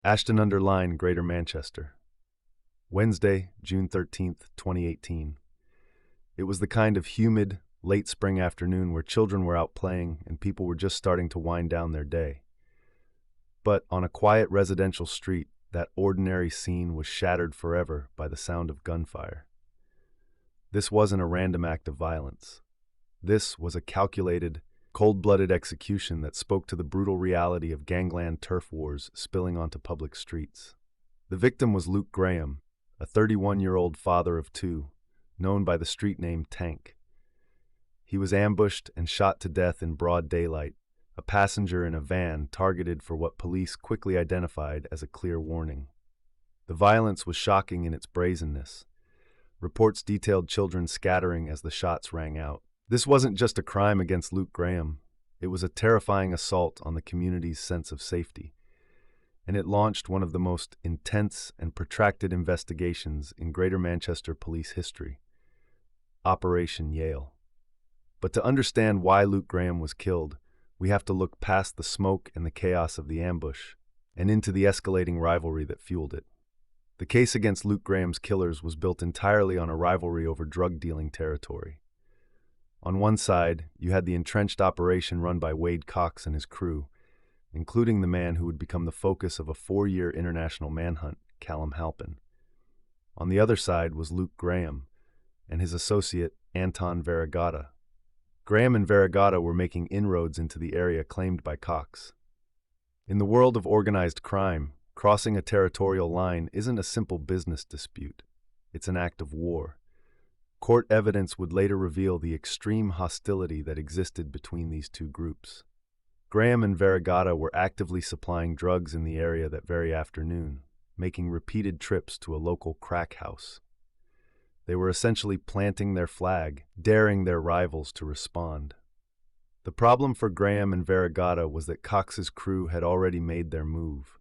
Ashton-under-Lyne, Greater Manchester. Wednesday, June 13th, 2018. It was the kind of humid, late spring afternoon where children were out playing and people were just starting to wind down their day. But on a quiet residential street, that ordinary scene was shattered forever by the sound of gunfire. This wasn't a random act of violence. This was a calculated, cold-blooded execution that spoke to the brutal reality of gangland turf wars spilling onto public streets. The victim was Luke Graham, a 31-year-old father of two, known by the street name Tank. He was ambushed and shot to death in broad daylight, a passenger in a van targeted for what police quickly identified as a clear warning. The violence was shocking in its brazenness. Reports detailed children scattering as the shots rang out. This wasn't just a crime against Luke Graham. It was a terrifying assault on the community's sense of safety, and it launched one of the most intense and protracted investigations in Greater Manchester police history, Operation Yale. But to understand why Luke Graham was killed, we have to look past the smoke and the chaos of the ambush and into the escalating rivalry that fueled it. The case against Luke Graham's killers was built entirely on a rivalry over drug-dealing territory. On one side, you had the entrenched operation run by Wade Cox and his crew, including the man who would become the focus of a 4-year international manhunt, Callum Halpin. On the other side was Luke Graham and his associate, Anton Verigotta. Graham and Verigotta were making inroads into the area claimed by Cox. In the world of organized crime, crossing a territorial line isn't a simple business dispute. It's an act of war. Court evidence would later reveal the extreme hostility that existed between these two groups. Graham and Verigotta were actively supplying drugs in the area that very afternoon, making repeated trips to a local crack house. They were essentially planting their flag, daring their rivals to respond. The problem for Graham and Verigotta was that Cox's crew had already made their move.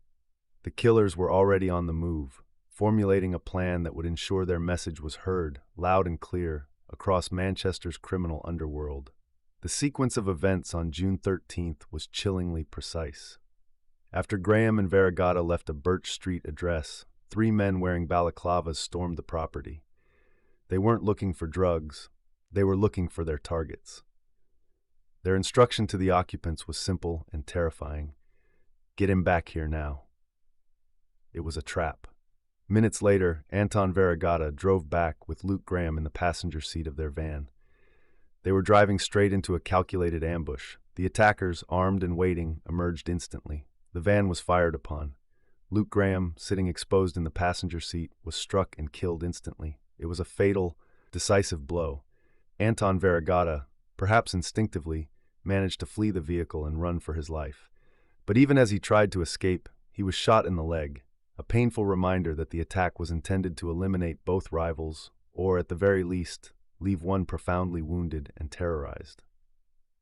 The killers were already on the move, formulating a plan that would ensure their message was heard, loud and clear, across Manchester's criminal underworld. The sequence of events on June 13th was chillingly precise. After Graham and Verigotta left a Birch Street address, 3 men wearing balaclavas stormed the property. They weren't looking for drugs, they were looking for their targets. Their instruction to the occupants was simple and terrifying. Get him back here now. It was a trap. Minutes later, Anton Verigotta drove back with Luke Graham in the passenger seat of their van. They were driving straight into a calculated ambush. The attackers, armed and waiting, emerged instantly. The van was fired upon. Luke Graham, sitting exposed in the passenger seat, was struck and killed instantly. It was a fatal, decisive blow. Anton Verigotta, perhaps instinctively, managed to flee the vehicle and run for his life. But even as he tried to escape, he was shot in the leg. A painful reminder that the attack was intended to eliminate both rivals, or at the very least, leave one profoundly wounded and terrorized.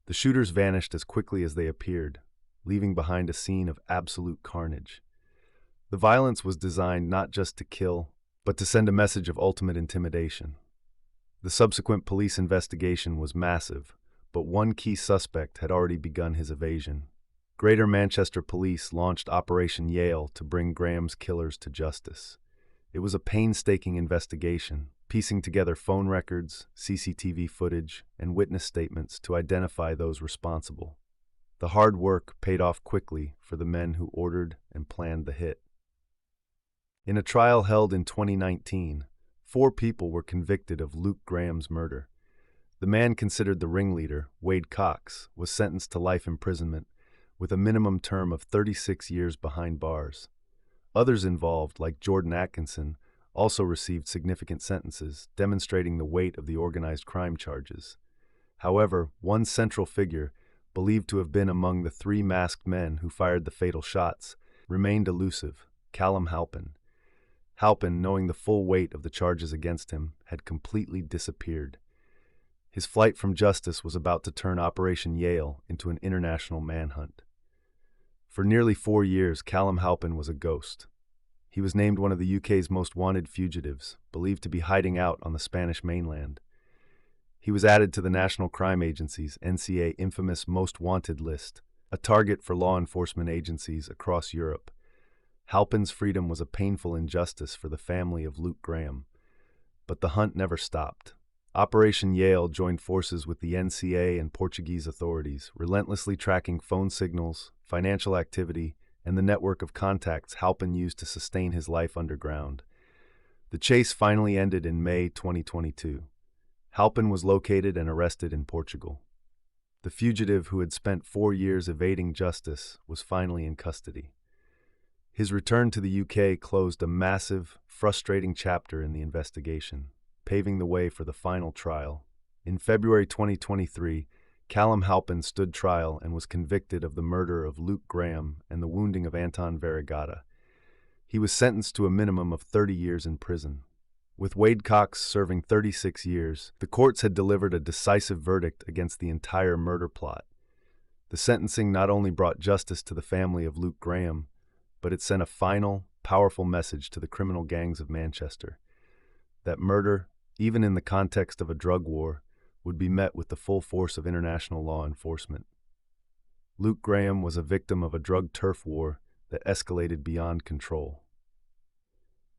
The shooters vanished as quickly as they appeared, leaving behind a scene of absolute carnage. The violence was designed not just to kill, but to send a message of ultimate intimidation. The subsequent police investigation was massive, but one key suspect had already begun his evasion. Greater Manchester Police launched Operation Yale to bring Graham's killers to justice. It was a painstaking investigation, piecing together phone records, CCTV footage, and witness statements to identify those responsible. The hard work paid off quickly for the men who ordered and planned the hit. In a trial held in 2019, 4 people were convicted of Luke Graham's murder. The man considered the ringleader, Wade Cox, was sentenced to life imprisonment, with a minimum term of 36 years behind bars. Others involved, like Jordan Atkinson, also received significant sentences, demonstrating the weight of the organized crime charges. However, one central figure, believed to have been among the 3 masked men who fired the fatal shots, remained elusive: Callum Halpin. Halpin, knowing the full weight of the charges against him, had completely disappeared. His flight from justice was about to turn Operation Yale into an international manhunt. For nearly 4 years, Callum Halpin was a ghost. He was named one of the UK's most wanted fugitives, believed to be hiding out on the Spanish mainland. He was added to the National Crime Agency's NCA infamous Most Wanted list, a target for law enforcement agencies across Europe. Halpin's freedom was a painful injustice for the family of Luke Graham. But the hunt never stopped. Operation Yale joined forces with the NCA and Portuguese authorities, relentlessly tracking phone signals, financial activity, and the network of contacts Halpin used to sustain his life underground. The chase finally ended in May 2022. Halpin was located and arrested in Portugal. The fugitive, who had spent 4 years evading justice, was finally in custody. His return to the UK closed a massive, frustrating chapter in the investigation, paving the way for the final trial. In February 2023, Callum Halpin stood trial and was convicted of the murder of Luke Graham and the wounding of Anton Verigotta. He was sentenced to a minimum of 30 years in prison. With Wade Cox serving 36 years, the courts had delivered a decisive verdict against the entire murder plot. The sentencing not only brought justice to the family of Luke Graham, but it sent a final, powerful message to the criminal gangs of Manchester that murder, even in the context of a drug war, would be met with the full force of international law enforcement. Luke Graham was a victim of a drug turf war that escalated beyond control.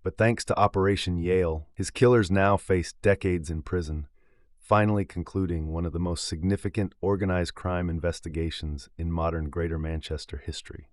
But thanks to Operation Yale, his killers now faced decades in prison, finally concluding one of the most significant organized crime investigations in modern Greater Manchester history.